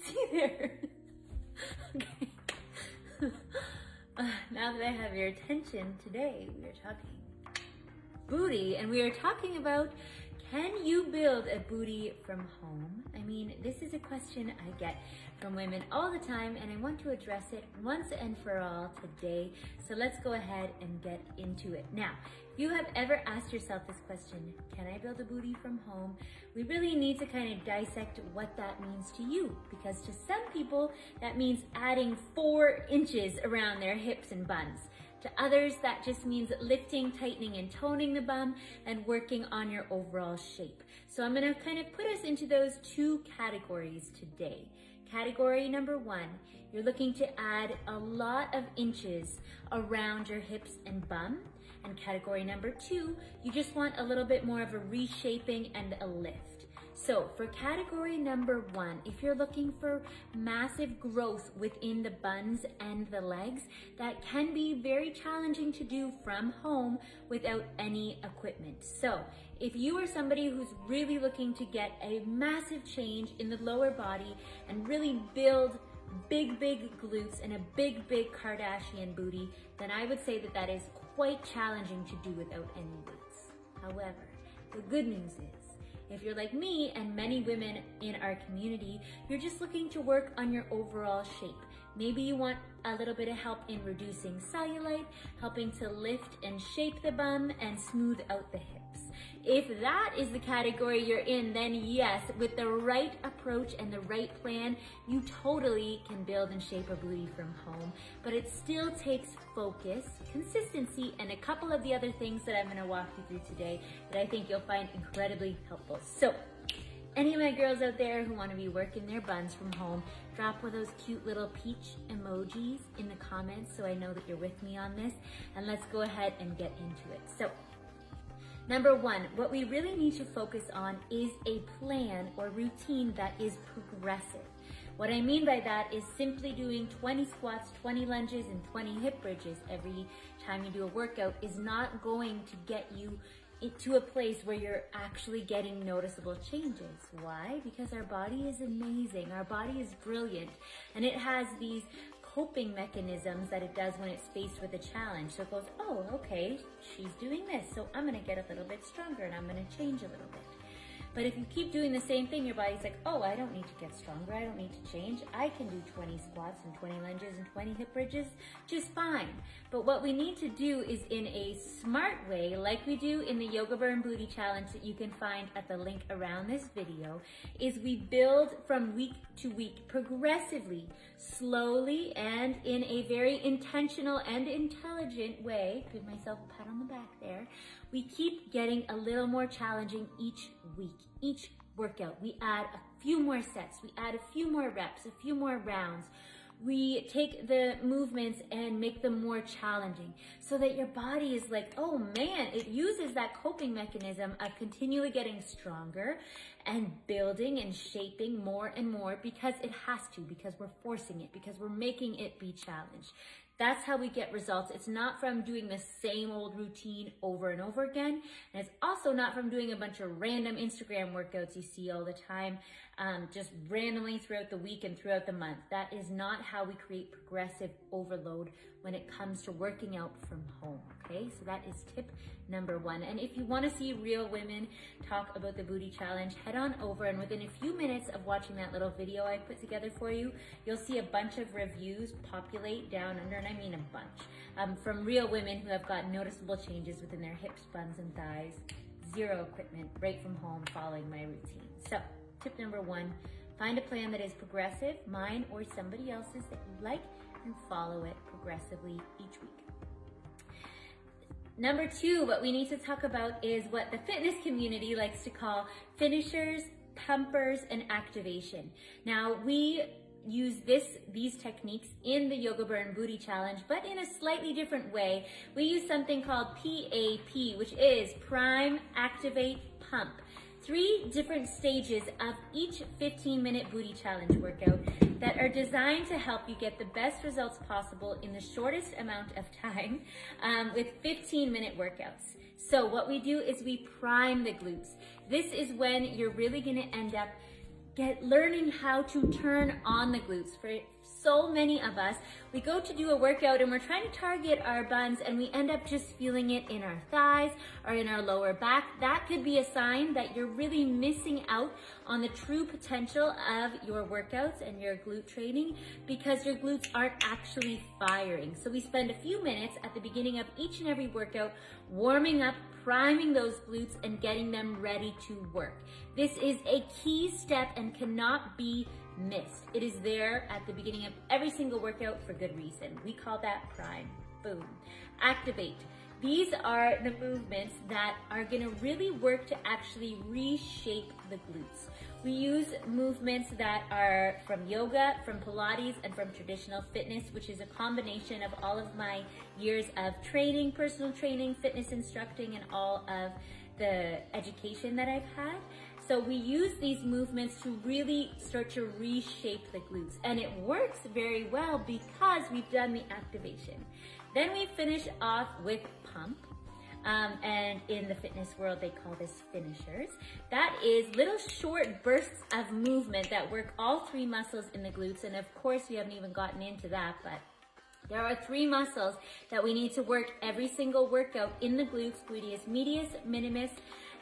see there. Okay. Now that I have your attention, today we are talking booty, and we are talking about, can you build a booty from home? I mean, this is a question I get from women all the time, and I want to address it once and for all today. So let's go ahead and get into it. Now, if you have ever asked yourself this question, can I build a booty from home? We really need to kind of dissect what that means to you, because to some people, that means adding 4 inches around their hips and buns. To others, that just means lifting, tightening, and toning the bum and working on your overall shape. So I'm gonna kind of put us into those 2 categories today. Category number 1, you're looking to add a lot of inches around your hips and bum. And category number 2, you just want a little bit more of a reshaping and a lift. So for category number 1, if you're looking for massive growth within the buns and the legs, that can be very challenging to do from home without any equipment. So if you are somebody who's really looking to get a massive change in the lower body and really build big glutes and a big Kardashian booty, then I would say that that is quite challenging to do without any weights. However, the good news is, if you're like me and many women in our community, you're just looking to work on your overall shape. Maybe you want a little bit of help in reducing cellulite, helping to lift and shape the bum and smooth out the hips. If that is the category you're in, then yes, with the right approach and the right plan, you totally can build and shape a booty from home. But it still takes focus, consistency, and a couple of the other things that I'm gonna walk you through today that I think you'll find incredibly helpful. So, any of my girls out there who wanna be working their buns from home, drop one of those cute little peach emojis in the comments so I know that you're with me on this, and let's go ahead and get into it. So, number 1, what we really need to focus on is a plan or routine that is progressive. What I mean by that is simply doing 20 squats, 20 lunges, and 20 hip bridges every time you do a workout is not going to get you to a place where you're actually getting noticeable changes. Why? Because our body is amazing. Our body is brilliant, and it has these coping mechanisms that it does when it's faced with a challenge. So it goes, oh, okay, she's doing this, so I'm gonna get a little bit stronger and I'm gonna change a little bit. But if you keep doing the same thing, your body's like, oh, I don't need to get stronger, I don't need to change. I can do 20 squats and 20 lunges and 20 hip bridges just fine. But what we need to do is in a smart way, like we do in the YogaBURN Booty Challenge that you can find at the link around this video, is we build from week to week progressively, slowly, and in a very intentional and intelligent way. Give myself a pat on the back there. We keep getting a little more challenging each week, each workout. We add a few more sets, we add a few more reps, a few more rounds. We take the movements and make them more challenging so that your body is like, oh man, it uses that coping mechanism of continually getting stronger and building and shaping more and more because it has to, because we're forcing it, because we're making it be challenged. That's how we get results. It's not from doing the same old routine over and over again. And it's also not from doing a bunch of random Instagram workouts you see all the time, just randomly throughout the week and throughout the month. That is not how we create progressive overload when it comes to working out from home, okay? So that is tip number 1. And if you wanna see real women talk about the booty challenge, head on over, and within a few minutes of watching that little video I put together for you, you'll see a bunch of reviews populate down under, and I mean a bunch, from real women who have got noticeable changes within their hips, buns, and thighs, 0 equipment, right from home, following my routine. So, tip number 1, find a plan that is progressive, mine or somebody else's that you like, and follow it progressively each week. Number 2, what we need to talk about is what the fitness community likes to call finishers, pumpers, and activation. Now, we use these techniques in the YogaBURN Booty Challenge, but in a slightly different way. We use something called PAP, which is Prime, Activate, Pump. 3 different stages of each 15-minute booty challenge workout that are designed to help you get the best results possible in the shortest amount of time with 15-minute workouts. So what we do is we prime the glutes. This is when you're really gonna end up learning how to turn on the glutes. For so many of us, we go to do a workout and we're trying to target our buns and we end up just feeling it in our thighs or in our lower back. That could be a sign that you're really missing out on the true potential of your workouts and your glute training because your glutes aren't actually firing. So we spend a few minutes at the beginning of each and every workout warming up, priming those glutes and getting them ready to work. This is a key step and cannot be missed. It is there at the beginning of every single workout for good reason. We call that prime. Boom. Activate. These are the movements that are going to really work to actually reshape the glutes. We use movements that are from yoga, from Pilates, and from traditional fitness, which is a combination of all of my years of training, personal training, fitness instructing, and all of the education that I've had. So we use these movements to really start to reshape the glutes. And it works very well because we've done the activation. Then we finish off with pump. And in the fitness world, they call this finishers. That is little short bursts of movement that work all three muscles in the glutes. And of course, we haven't even gotten into that, but there are three muscles that we need to work every single workout in the glutes: gluteus medius, minimus,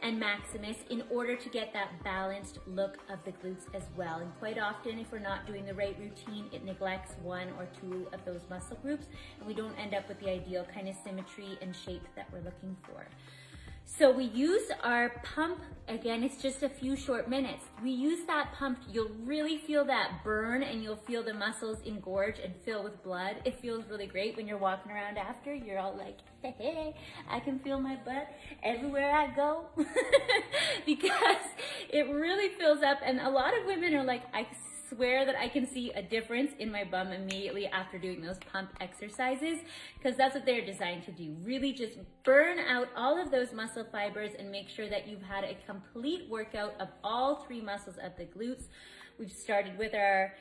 and maximus, in order to get that balanced look of the glutes as well. And quite often, if we're not doing the right routine, it neglects one or two of those muscle groups, and we don't end up with the ideal kind of symmetry and shape that we're looking for. So we use our pump, again, it's just a few short minutes. We use that pump, you'll really feel that burn and you'll feel the muscles engorge and fill with blood. It feels really great when you're walking around after, you're all like, hey, I can feel my butt everywhere I go. Because it really fills up, and a lot of women are like, I swear that I can see a difference in my bum immediately after doing those pump exercises, because that's what they're designed to do. Really just burn out all of those muscle fibers and make sure that you've had a complete workout of all three muscles of the glutes. We've started with our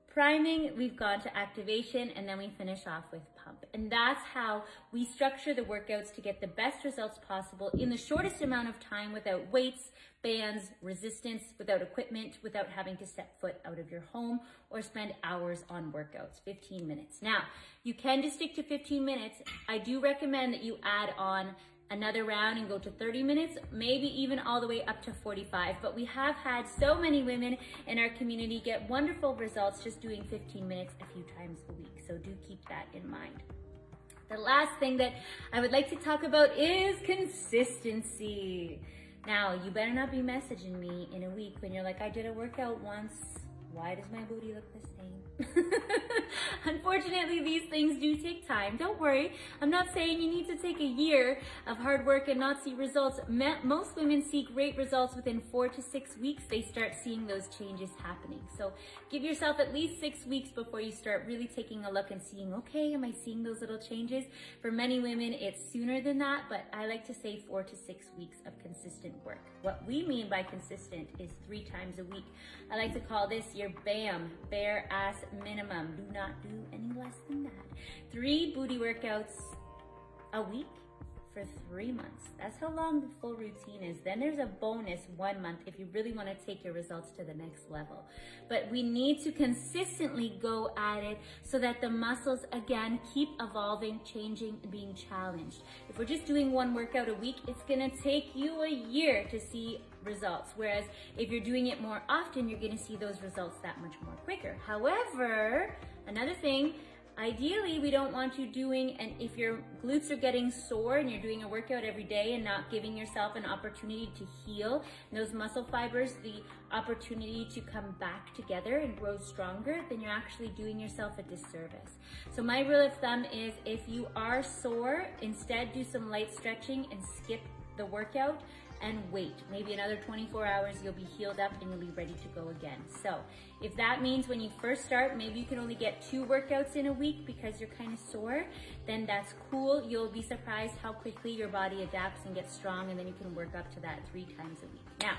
priming, we've gone to activation, and then we finish off with pump. And that's how we structure the workouts to get the best results possible in the shortest amount of time, without weights, bands, resistance, without equipment, without having to step foot out of your home or spend hours on workouts, 15 minutes. Now, you can just stick to 15 minutes. I do recommend that you add on another round and go to 30 minutes, maybe even all the way up to 45. But we have had so many women in our community get wonderful results just doing 15 minutes a few times a week. So do keep that in mind. The last thing that I would like to talk about is consistency. Now, you better not be messaging me in a week when you're like, I did a workout once, why does my booty look the same? Unfortunately, these things do take time. Don't worry. I'm not saying you need to take a year of hard work and not see results. Most women see great results within 4 to 6 weeks. They start seeing those changes happening. So give yourself at least 6 weeks before you start really taking a look and seeing, okay, am I seeing those little changes? For many women, it's sooner than that, but I like to say 4 to 6 weeks of consistent work. What we mean by consistent is 3 times a week. I like to call this your BAM, bare ass minimum. Do not do any less than that. 3 booty workouts a week for 3 months. That's how long the full routine is. Then there's a bonus 1 month if you really want to take your results to the next level. But we need to consistently go at it so that the muscles, again, keep evolving, changing, and being challenged. If we're just doing 1 workout a week, it's going to take you a year to see results. Whereas if you're doing it more often, you're going to see those results that much more quicker. However, another thing, ideally, we don't want you doing, and if your glutes are getting sore and you're doing a workout every day and not giving yourself an opportunity to heal those muscle fibers, the opportunity to come back together and grow stronger, then you're actually doing yourself a disservice. So my rule of thumb is, if you are sore, instead do some light stretching and skip the workout and wait. Maybe another 24 hours, you'll be healed up and you'll be ready to go again. So if that means when you first start, maybe you can only get 2 workouts in a week because you're kind of sore, then that's cool. You'll be surprised how quickly your body adapts and gets strong, and then you can work up to that 3 times a week. Now,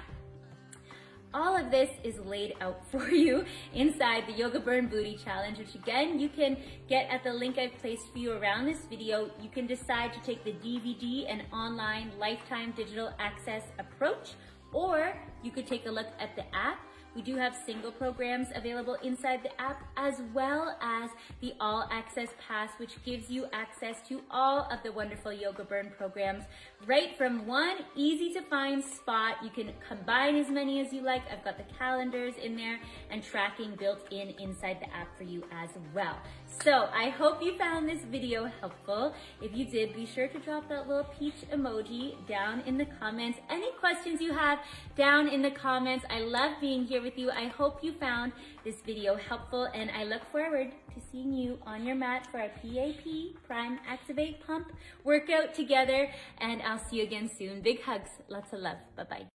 all of this is laid out for you inside the YogaBURN Booty Challenge, which again, you can get at the link I've placed for you around this video. You can decide to take the DVD and online lifetime digital access approach, or you could take a look at the app, We do have single programs available inside the app, as well as the All Access Pass, which gives you access to all of the wonderful YogaBURN programs right from one easy to find spot. You can combine as many as you like. I've got the calendars in there and tracking built in inside the app for you as well. So I hope you found this video helpful. If you did, be sure to drop that little peach emoji down in the comments. Any questions you have down in the comments. I love being here with you. I hope you found this video helpful, and I look forward to seeing you on your mat for our PAP, Prime Activate Pump workout together, and I'll see you again soon. Big hugs, lots of love. Bye-bye.